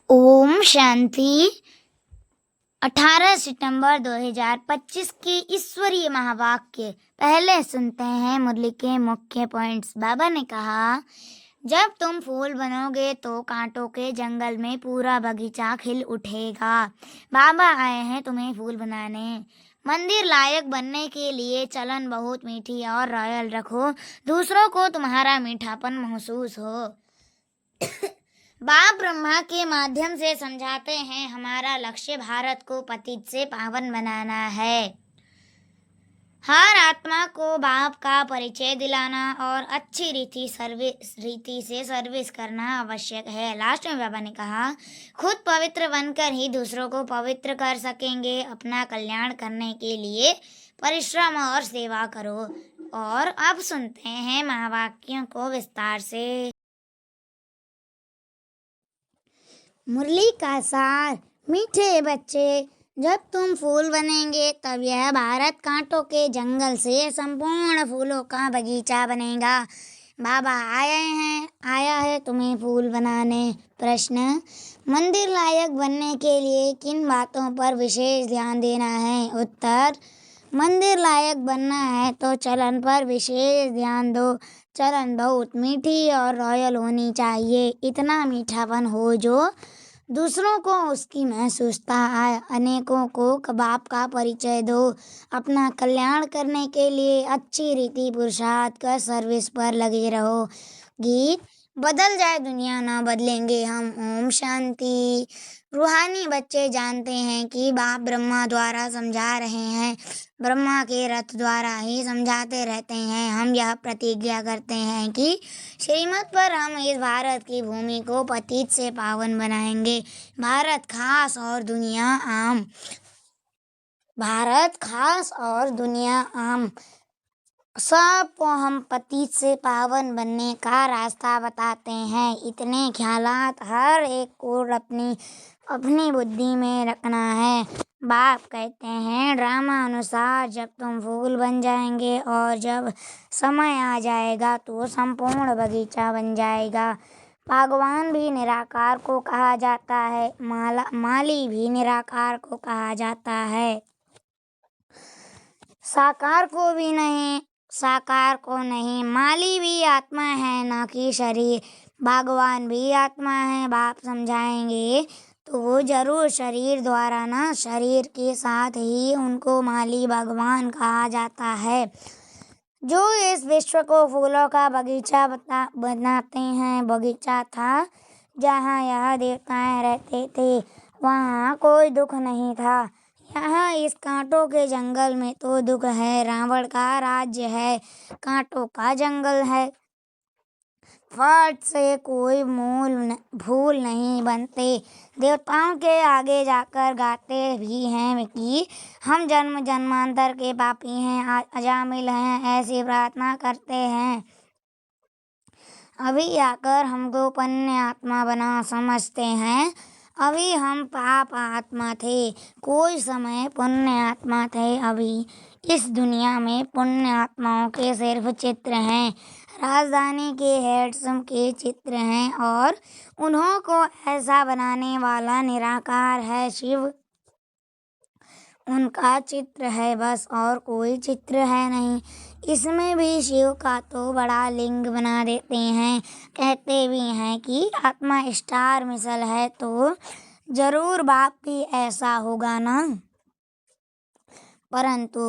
ओम शांति। 18 सितंबर 2025 के ईश्वरीय महावाक्य। पहले सुनते हैं मुरली के मुख्य पॉइंट्स। बाबा ने कहा, जब तुम फूल बनोगे तो कांटों के जंगल में पूरा बगीचा खिल उठेगा। बाबा आए हैं तुम्हें फूल बनाने। मंदिर लायक बनने के लिए चलन बहुत मीठी और रॉयल रखो, दूसरों को तुम्हारा मीठापन महसूस हो। बाप ब्रह्मा के माध्यम से समझाते हैं, हमारा लक्ष्य भारत को पतित से पावन बनाना है। हर आत्मा को बाप का परिचय दिलाना और अच्छी रीति से सर्विस करना आवश्यक है। लास्ट में बाबा ने कहा, खुद पवित्र बनकर ही दूसरों को पवित्र कर सकेंगे। अपना कल्याण करने के लिए परिश्रम और सेवा करो। और अब सुनते हैं महावाक्यों को विस्तार से। मुरली का सार। मीठे बच्चे, जब तुम फूल बनेंगे तब यह भारत कांटों के जंगल से संपूर्ण फूलों का बगीचा बनेगा। बाबा आया है तुम्हें फूल बनाने। प्रश्न, मंदिर लायक बनने के लिए किन बातों पर विशेष ध्यान देना है? उत्तर, मंदिर लायक बनना है तो चलन पर विशेष ध्यान दो। चलन बहुत मीठी और रॉयल होनी चाहिए। इतना मीठापन हो जो दूसरों को उसकी महसूसता आए। अनेकों को बाप का परिचय दो। अपना कल्याण करने के लिए अच्छी रीति पुरुषार्थ कर सर्विस पर लगे रहो। गीत। बदल जाए दुनिया ना बदलेंगे हम। ओम शांति। रूहानी बच्चे जानते हैं कि बाप ब्रह्मा द्वारा समझा रहे हैं। ब्रह्मा के रथ द्वारा ही समझाते रहते हैं। हम यह प्रतिज्ञा करते हैं कि श्रीमत पर हम इस भारत की भूमि को पतित से पावन बनाएंगे। भारत खास और दुनिया आम। सबको हम पतित से पावन बनने का रास्ता बताते हैं। इतने ख्यालात हर एक को अपनी बुद्धि में रखना है। बाप कहते हैं, ड्रामा अनुसार जब तुम फूल बन जाएंगे और जब समय आ जाएगा तो संपूर्ण बगीचा बन जाएगा। भगवान भी निराकार को कहा जाता है, माली भी निराकार को कहा जाता है। साकार को नहीं, माली भी आत्मा है ना कि शरीर। भगवान भी आत्मा है। बाप समझाएंगे तो वो जरूर शरीर द्वारा ना, शरीर के साथ ही उनको माली भगवान कहा जाता है। जो इस विश्व को फूलों का बगीचा बनाते हैं। बगीचा था जहाँ यह देवताएं रहते थे, वहाँ कोई दुख नहीं था। यहाँ इस कांटों के जंगल में तो दुख है। रावण का राज्य है, कांटों का जंगल है। फट से कोई फूल नहीं बनते। देवताओं के आगे जाकर गाते भी हैं कि हम जन्म जन्मांतर के पापी हैं, अजामिल हैं, ऐसी प्रार्थना करते हैं। अभी आकर हमको पुण्य आत्मा बना समझते हैं। अभी हम पाप आत्मा थे, कोई समय पुण्य आत्मा थे। अभी इस दुनिया में पुण्य आत्माओं के सिर्फ चित्र हैं। राजधानी के हेड्सम के चित्र हैं और उन्हों को ऐसा बनाने वाला निराकार है, शिव। उनका चित्र है बस, और कोई चित्र है नहीं। इसमें भी शिव का तो बड़ा लिंग बना देते हैं। कहते भी हैं कि आत्मा स्टार मिसल है तो जरूर बाप भी ऐसा होगा ना। परंतु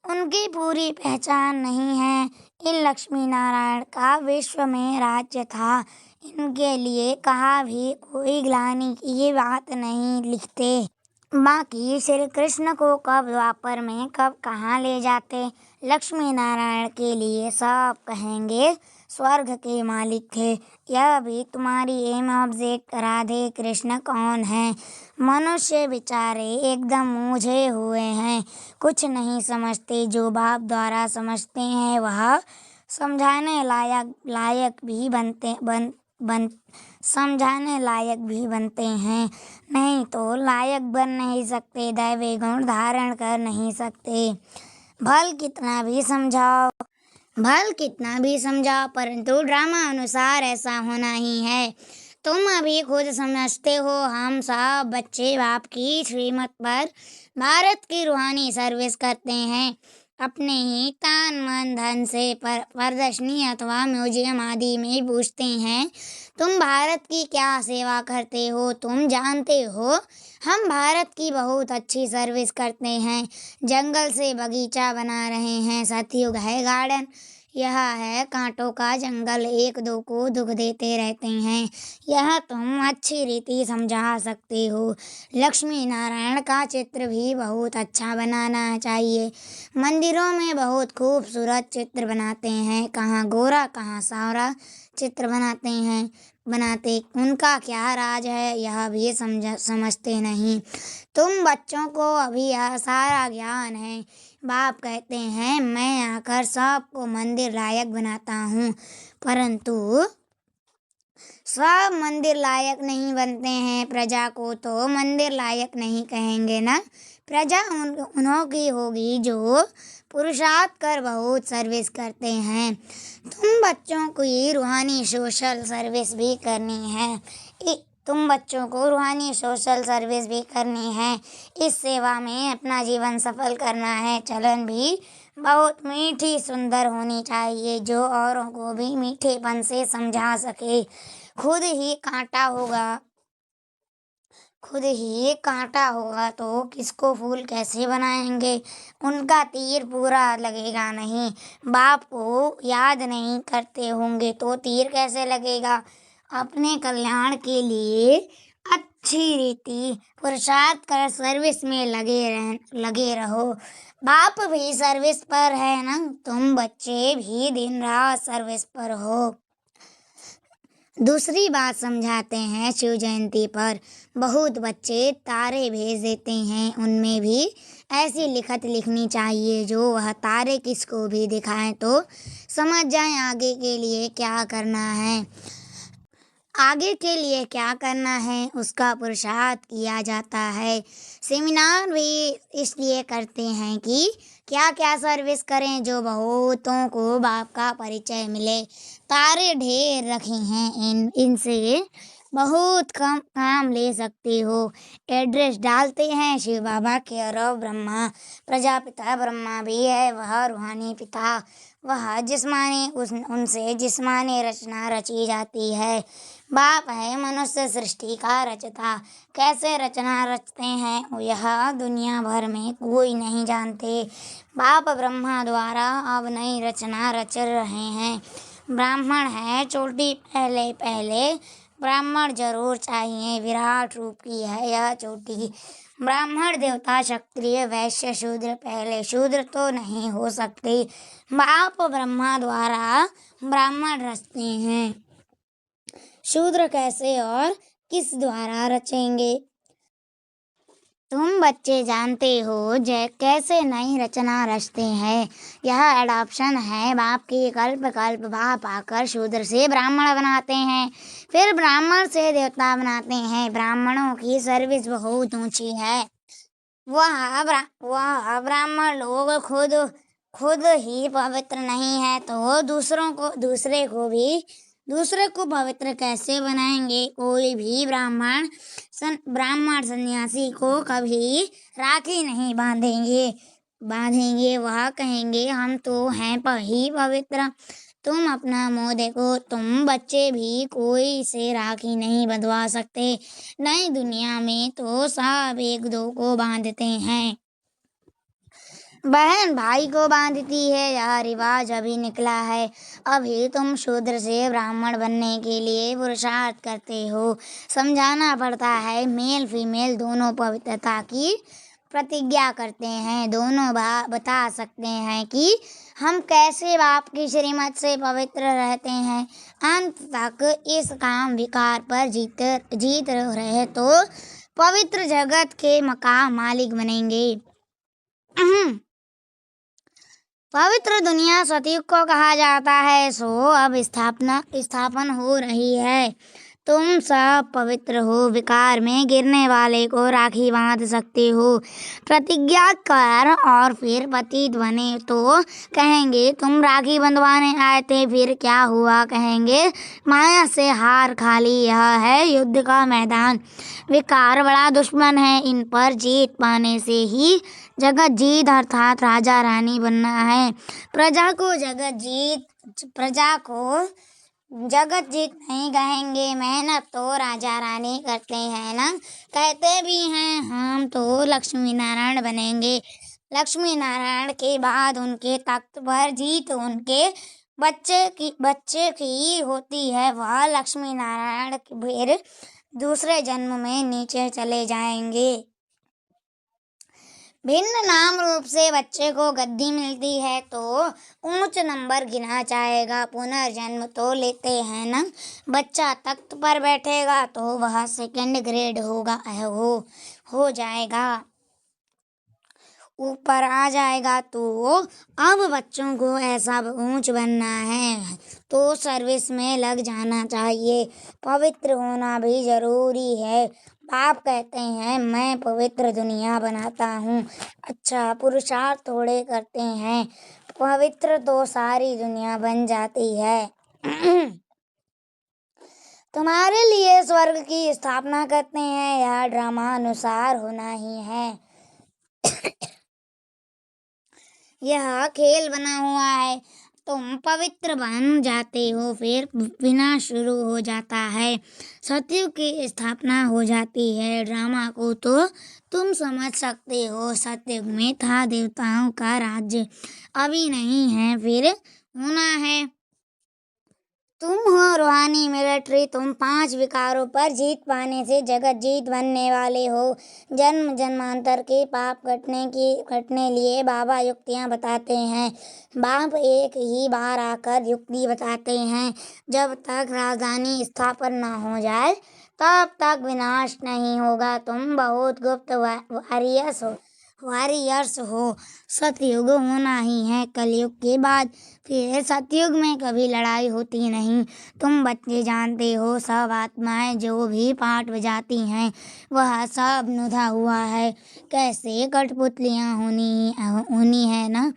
उनकी पूरी पहचान नहीं है। इन लक्ष्मी नारायण का विश्व में राज्य था। इनके लिए कहा भी कोई ग्लानि की बात नहीं लिखते। बाकी श्री कृष्ण को कब द्वापर में कब कहाँ ले जाते। लक्ष्मी नारायण के लिए सब कहेंगे स्वर्ग के मालिक थे। यह भी तुम्हारी एम ऑब्जेक्ट राधे कृष्ण कौन है। मनुष्य बेचारे एकदम मूझे हुए हैं, कुछ नहीं समझते। जो बाप द्वारा समझते हैं वह समझाने लायक भी बनते हैं। नहीं तो लायक बन नहीं सकते, दैवी गुण धारण कर नहीं सकते। भल कितना भी समझाओ परंतु ड्रामा अनुसार ऐसा होना ही है। तुम अभी खुद समझते हो, हम सब बच्चे बाप की श्रीमत पर भारत की रूहानी सर्विस करते हैं। अपने ही तन मन धन से प्रदर्शनी अथवा म्यूजियम आदि में पूछते हैं, तुम भारत की क्या सेवा करते हो? तुम जानते हो, हम भारत की बहुत अच्छी सर्विस करते हैं। जंगल से बगीचा बना रहे हैं, सतयुग है गार्डन। यह है कांटों का जंगल, एक दो को दुख देते रहते हैं। यह तुम अच्छी रीति समझा सकते हो। लक्ष्मी नारायण का चित्र भी बहुत अच्छा बनाना चाहिए। मंदिरों में बहुत खूबसूरत चित्र बनाते हैं, कहाँ गोरा कहाँ सावरा चित्र बनाते उनका क्या राज है, यह भी समझते नहीं। तुम बच्चों को अभी यह सारा ज्ञान है। बाप कहते हैं, मैं आकर सबको मंदिर लायक बनाता हूँ, परंतु सब मंदिर लायक नहीं बनते हैं। प्रजा को तो मंदिर लायक नहीं कहेंगे ना। प्रजा उन्हों की होगी जो पुरुषार्थ कर बहुत सर्विस करते हैं। तुम बच्चों को ये रूहानी सोशल सर्विस भी करनी है। तुम बच्चों को रूहानी सोशल सर्विस भी करनी है। इस सेवा में अपना जीवन सफल करना है। चलन भी बहुत मीठी सुंदर होनी चाहिए, जो औरों को भी मीठेपन से समझा सके। खुद ही कांटा होगा तो किसको फूल कैसे बनाएंगे? उनका तीर पूरा लगेगा नहीं। बाप को याद नहीं करते होंगे तो तीर कैसे लगेगा? अपने कल्याण के लिए अच्छी रीति पुरुषार्थ कर सर्विस में लगे रहो। बाप भी सर्विस पर है ना, तुम बच्चे भी दिन रात सर्विस पर हो। दूसरी बात समझाते हैं, शिव जयंती पर बहुत बच्चे तारे भेज देते हैं, उनमें भी ऐसी लिखत लिखनी चाहिए जो वह तारे किसको भी दिखाएं तो समझ जाएं आगे के लिए क्या करना है। आगे के लिए क्या करना है उसका पुरुषार्थ किया जाता है। सेमिनार भी इसलिए करते हैं कि क्या क्या सर्विस करें जो बहुतों को बाप का परिचय मिले। तारे ढेर रखे हैं, इनसे बहुत कम काम ले सकते हो। एड्रेस डालते हैं, शिव बाबा केयर ऑफ ब्रह्मा। प्रजापिता ब्रह्मा भी है, वह रूहानी पिता। वह जिस्मानी उनसे जिस्मानी रचना रची जाती है। बाप है मनुष्य सृष्टि का रचता। कैसे रचना रचते हैं यह दुनिया भर में कोई नहीं जानते। बाप ब्रह्मा द्वारा अब नई रचना रच रहे हैं। ब्राह्मण है चोटी, पहले ब्राह्मण जरूर चाहिए। विराट रूप की है यह चोटी। ब्राह्मण देवता क्षत्रिय वैश्य शूद्र, पहले शूद्र तो नहीं हो सकते। बाप ब्रह्मा द्वारा ब्राह्मण रचते हैं, शूद्र कैसे और किस द्वारा रचेंगे? तुम बच्चे जानते हो कैसे नई रचना रचते हैं। यह एडॉप्शन है। बाप की कल्प बाप आकर शूद्र से ब्राह्मण बनाते हैं, फिर ब्राह्मण से देवता बनाते हैं। ब्राह्मणों की सर्विस बहुत ऊंची है। वह ब्राह्मण लोग खुद ही पवित्र नहीं है तो दूसरे को पवित्र कैसे बनाएंगे? कोई भी ब्राह्मण सन्यासी को कभी राखी नहीं बांधेंगे। वह कहेंगे, हम तो हैं ही पवित्र। तुम अपना मुँह देखो, तुम बच्चे भी कोई से राखी नहीं बंधवा सकते। नई दुनिया में तो सब एक दो को बांधते हैं। बहन भाई को बांधती है, यह रिवाज अभी निकला है। अभी तुम शूद्र से ब्राह्मण बनने के लिए पुरुषार्थ करते हो। समझाना पड़ता है, मेल फीमेल दोनों पवित्रता की प्रतिज्ञा करते हैं। दोनों बता सकते हैं कि हम कैसे बाप की श्रीमत से पवित्र रहते हैं। अंत तक इस काम विकार पर जीत रहे तो पवित्र जगत के मकाम मालिक बनेंगे। पवित्र दुनिया सतयुग को कहा जाता है, सो अब स्थापन हो रही है। तुम सब पवित्र हो, विकार में गिरने वाले को राखी बांध सकते हो। प्रतिज्ञा कर और फिर पतित बने तो कहेंगे तुम राखी बंधवाने आए थे, फिर क्या हुआ कहेंगे माया से हार खा ली। यह है युद्ध का मैदान। विकार बड़ा दुश्मन है, इन पर जीत पाने से ही जगत जीत अर्थात राजा रानी बनना है। प्रजा को जगत जीत नहीं कहेंगे, मेहनत तो राजा रानी करते हैं ना, कहते भी हैं हम तो लक्ष्मी नारायण बनेंगे। लक्ष्मी नारायण के बाद उनके तख्त पर जीत उनके बच्चे की होती है। वह लक्ष्मी नारायण फिर दूसरे जन्म में नीचे चले जाएंगे। भिन्न नाम रूप से बच्चे को गद्दी मिलती है तो ऊंच नंबर गिना जाएगा। पुनर्जन्म तो लेते हैं ना, बच्चा तख्त पर बैठेगा तो वह सेकंड ग्रेड हो जाएगा, ऊपर आ जाएगा। तो अब बच्चों को ऐसा ऊंच बनना है तो सर्विस में लग जाना चाहिए। पवित्र होना भी जरूरी है। बाप कहते हैं मैं पवित्र दुनिया बनाता हूँ। अच्छा, पुरुषार्थ थोड़े करते हैं, पवित्र तो सारी दुनिया बन जाती है। तुम्हारे लिए स्वर्ग की स्थापना करते हैं, यह ड्रामा अनुसार होना ही है। यह खेल बना हुआ है। तुम पवित्र बन जाते हो, फिर विनाश शुरू हो जाता है, सतयुग की स्थापना हो जाती है। ड्रामा को तो तुम समझ सकते हो। सतयुग में था देवताओं का राज्य, अभी नहीं है, फिर होना है। तुम हो रूहानी मिलिट्री, तुम 5 विकारों पर जीत पाने से जगत जीत बनने वाले हो। जन्म जन्मांतर के पाप कटने लिए बाबा युक्तियाँ बताते हैं। बाप एक ही बार आकर युक्ति बताते हैं, जब तक राजधानी स्थापन न हो जाए तब तक विनाश नहीं होगा। तुम बहुत गुप्त वॉरियर्स हो। सतयुग होना ही है कलयुग के बाद, फिर सतयुग में कभी लड़ाई होती नहीं। तुम बच्चे जानते हो, सब आत्माएं जो भी पाठ बजाती हैं वह सब नुधा हुआ है। कैसे कठपुतलियाँ होनी है ना,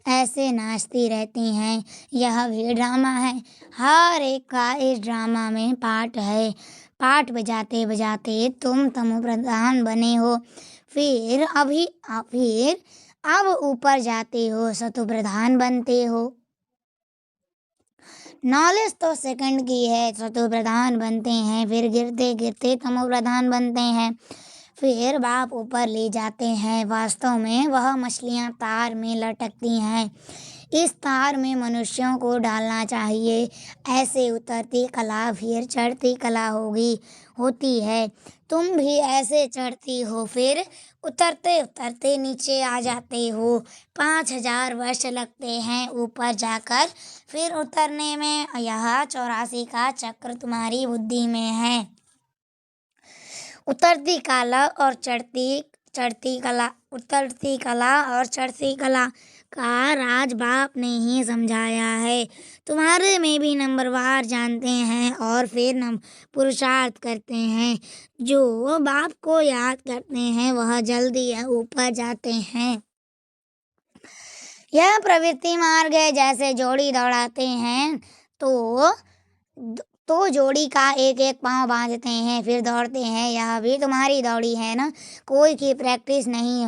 ऐसे नाचती रहती हैं। यह भी ड्रामा है, हर एक का इस ड्रामा में पाठ है। पाठ बजाते बजाते तुम तमो प्रधान बने हो, फिर अब ऊपर जाते हो, सतो प्रधान बनते हो। नॉलेज तो सेकंड की है, सतो प्रधान बनते हैं, फिर गिरते गिरते तमो प्रधान बनते हैं, फिर बाप ऊपर ले जाते हैं। वास्तव में वह मछलियाँ तार में लटकती हैं, इस तार में मनुष्यों को डालना चाहिए। ऐसे उतरती कला फिर चढ़ती कला होती है। तुम भी ऐसे चढ़ती हो, फिर उतरते उतरते नीचे आ जाते हो। 5000 वर्ष लगते हैं ऊपर जाकर, फिर उतरने में। यह 84 का चक्र तुम्हारी बुद्धि में है। उतरती कला और चढ़ती कला का राज बाप ने ही समझाया है। तुम्हारे में भी नंबरवार जानते हैं और फिर पुरुषार्थ करते हैं। जो बाप को याद करते हैं वह जल्दी ऊपर जाते हैं। यह प्रवृत्ति मार्ग है। जैसे जोड़ी दौड़ाते हैं तो जोड़ी का एक एक पाँव बांधते हैं, फिर दौड़ते हैं। यह भी तुम्हारी दौड़ी है ना। कोई की प्रैक्टिस नहीं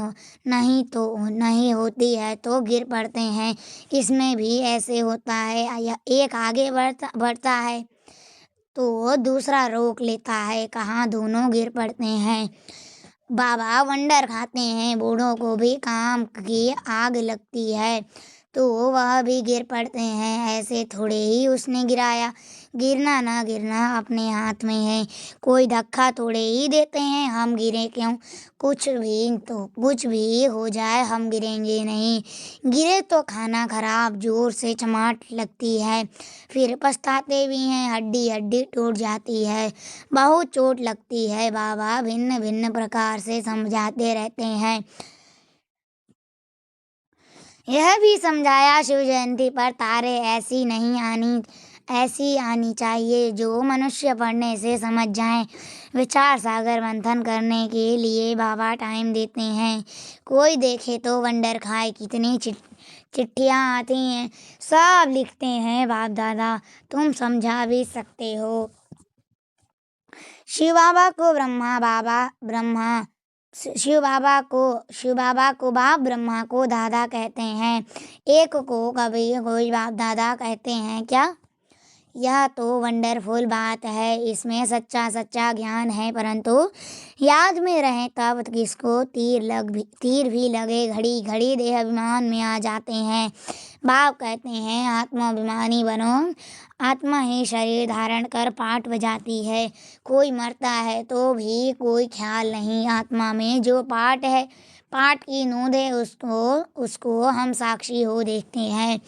होती है तो गिर पड़ते हैं। इसमें भी ऐसे होता है, एक आगे बढ़ता है तो दूसरा रोक लेता है, कहाँ दोनों गिर पड़ते हैं। बाबा वंडर खाते हैं, बूढ़ों को भी काम की आग लगती है तो वह भी गिर पड़ते हैं। ऐसे थोड़े ही उसने गिराया, गिरना ना गिरना अपने हाथ में है। कोई धक्का थोड़े ही देते हैं, हम गिरे क्यों। कुछ भी हो जाए हम गिरेंगे नहीं। गिरे तो खाना खराब, जोर से चमाट लगती है, फिर पछताते भी हैं, हड्डी टूट जाती है, बहुत चोट लगती है। बाबा भिन्न भिन्न प्रकार से समझाते रहते हैं। यह भी समझाया शिव जयंती पर तारे ऐसी नहीं ऐसी आनी चाहिए जो मनुष्य पढ़ने से समझ जाए। विचार सागर मंथन करने के लिए बाबा टाइम देते हैं। कोई देखे तो वंडर खाए, कितनी चिट्ठियाँ आती हैं, सब लिखते हैं बाप दादा, तुम समझा भी सकते हो। शिव बाबा को शिव बाबा को बाप ब्रह्मा को दादा कहते हैं। एक को कभी कोई बाप दादा कहते हैं क्या? यह तो वंडरफुल बात है, इसमें सच्चा ज्ञान है, परंतु याद में रहे तब किसको तीर भी लगे, घड़ी घड़ी देह अभिमान में आ जाते हैं। बाप कहते हैं आत्माभिमानी बनो, आत्मा ही शरीर धारण कर पाठ बजाती है। कोई मरता है तो भी कोई ख्याल नहीं, आत्मा में जो पाठ है, पाठ की नोंद है, उसको हम साक्षी हो देखते हैं।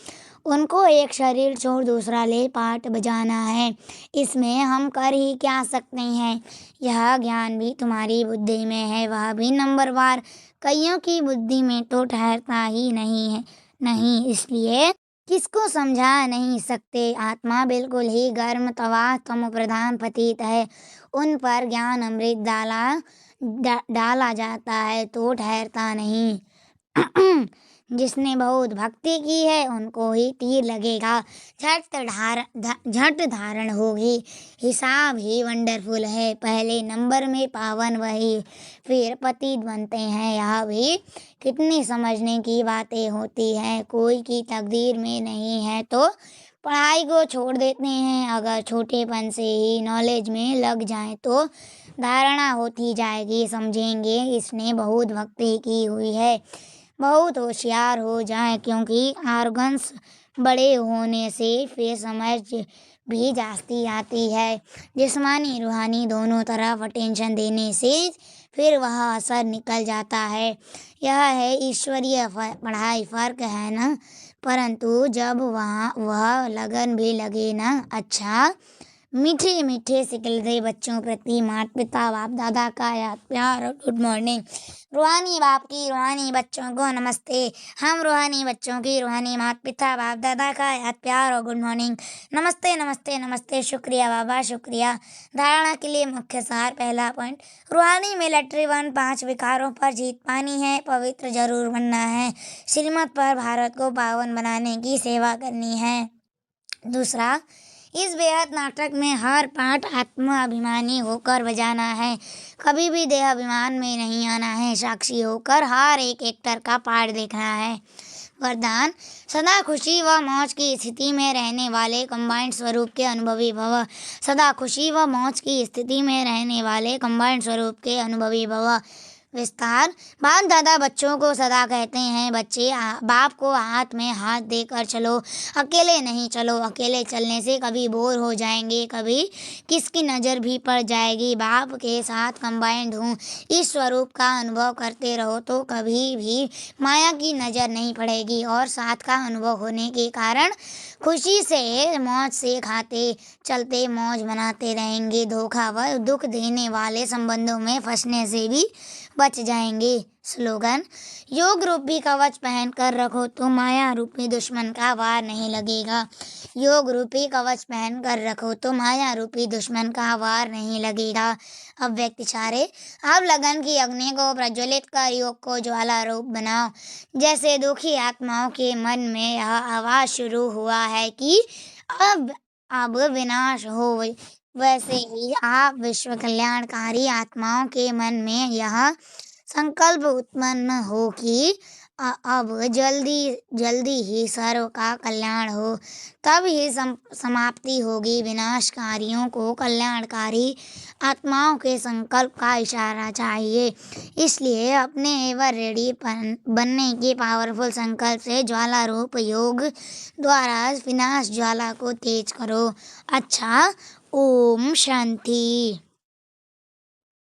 उनको एक शरीर छोड़ दूसरा ले पाठ बजाना है, इसमें हम कर ही क्या सकते हैं। यह ज्ञान भी तुम्हारी बुद्धि में है, वह भी नंबरवार, कईयों की बुद्धि में तो ठहरता ही नहीं, इसलिए किसको समझा नहीं सकते। आत्मा बिल्कुल ही गर्म तवा तम प्रधान पतित है, उन पर ज्ञान अमृत डाला जाता है तो ठहरता नहीं। जिसने बहुत भक्ति की है उनको ही तीर लगेगा, झट धारण होगी। हिसाब ही वंडरफुल है, पहले नंबर में पावन वही, फिर पतित बनते हैं। यह भी कितनी समझने की बातें होती हैं। कोई की तकदीर में नहीं है तो पढ़ाई को छोड़ देते हैं, अगर छोटेपन से ही नॉलेज में लग जाए तो धारणा होती जाएगी, समझेंगे इसने बहुत भक्ति की हुई है। बहुत होशियार हो जाए, क्योंकि आर्गन्स बड़े होने से फिर समझ भी जाती आती है। जिस्मानी रूहानी दोनों तरफ अटेंशन देने से फिर वह असर निकल जाता है। यह है ईश्वरीय पढ़ाई, फर्क है ना, परंतु जब वह लगन भी लगे ना। अच्छा, मीठे मीठे सिकलते बच्चों प्रति माता पिता बाप दादा का याद प्यार और गुड मॉर्निंग। रूहानी बाप की रूहानी बच्चों को नमस्ते। हम रूहानी बच्चों की रूहानी माता पिता बाप दादा का याद प्यार और गुड मॉर्निंग। नमस्ते नमस्ते नमस्ते, शुक्रिया बाबा शुक्रिया। धारणा के लिए मुख्य सार, पहला पॉइंट, रूहानी मिलिट्री 1, 5 विकारों पर जीत पानी है, पवित्र जरूर बनना है, श्रीमत पर भारत को पावन बनाने की सेवा करनी है। दूसरा, इस बेहद नाटक में हर पाठ आत्मा अभिमानी होकर बजाना है, कभी भी देह अभिमान में नहीं आना है, साक्षी होकर हर एक एक्टर का पाठ देखना है। वरदान, सदा खुशी व मौज की स्थिति में रहने वाले कंबाइंड स्वरूप के अनुभवी भव। सदा खुशी व मौज की स्थिति में रहने वाले कंबाइंड स्वरूप के अनुभवी भव। विस्तार, बाप दादा बच्चों को सदा कहते हैं, बच्चे बाप को हाथ में हाथ देकर चलो, अकेले नहीं चलो, अकेले चलने से कभी बोर हो जाएंगे, कभी किसकी नज़र भी पड़ जाएगी। बाप के साथ कंबाइंड हूँ, इस स्वरूप का अनुभव करते रहो तो कभी भी माया की नज़र नहीं पड़ेगी, और साथ का अनुभव होने के कारण खुशी से मौज से खाते चलते मौज मनाते रहेंगे। धोखा व दुख देने वाले संबंधों में फंसने से भी बच जाएंगे। स्लोगन, योग रूपी कवच पहन कर रखो तो माया रूपी दुश्मन का वार नहीं लगेगा। योग रूपी कवच पहन कर रखो तो माया रूपी दुश्मन का वार नहीं लगेगा। अब व्यक्ति चारे, अब लगन की अग्नि को प्रज्वलित कर योग को ज्वाला रूप बनाओ। जैसे दुखी आत्माओं के मन में यह आवाज शुरू हुआ है कि अब विनाश हो, वैसे ही आप विश्व कल्याणकारी आत्माओं के मन में यह संकल्प उत्पन्न हो कि अब जल्दी ही सर्व का कल्याण हो, तब ही समाप्ति होगी। विनाशकारियों को कल्याणकारी आत्माओं के संकल्प का इशारा चाहिए, इसलिए अपने एवर रेडी बनने के पावरफुल संकल्प से ज्वाला रूप योग द्वारा विनाश ज्वाला को तेज करो। अच्छा, ओम शांति।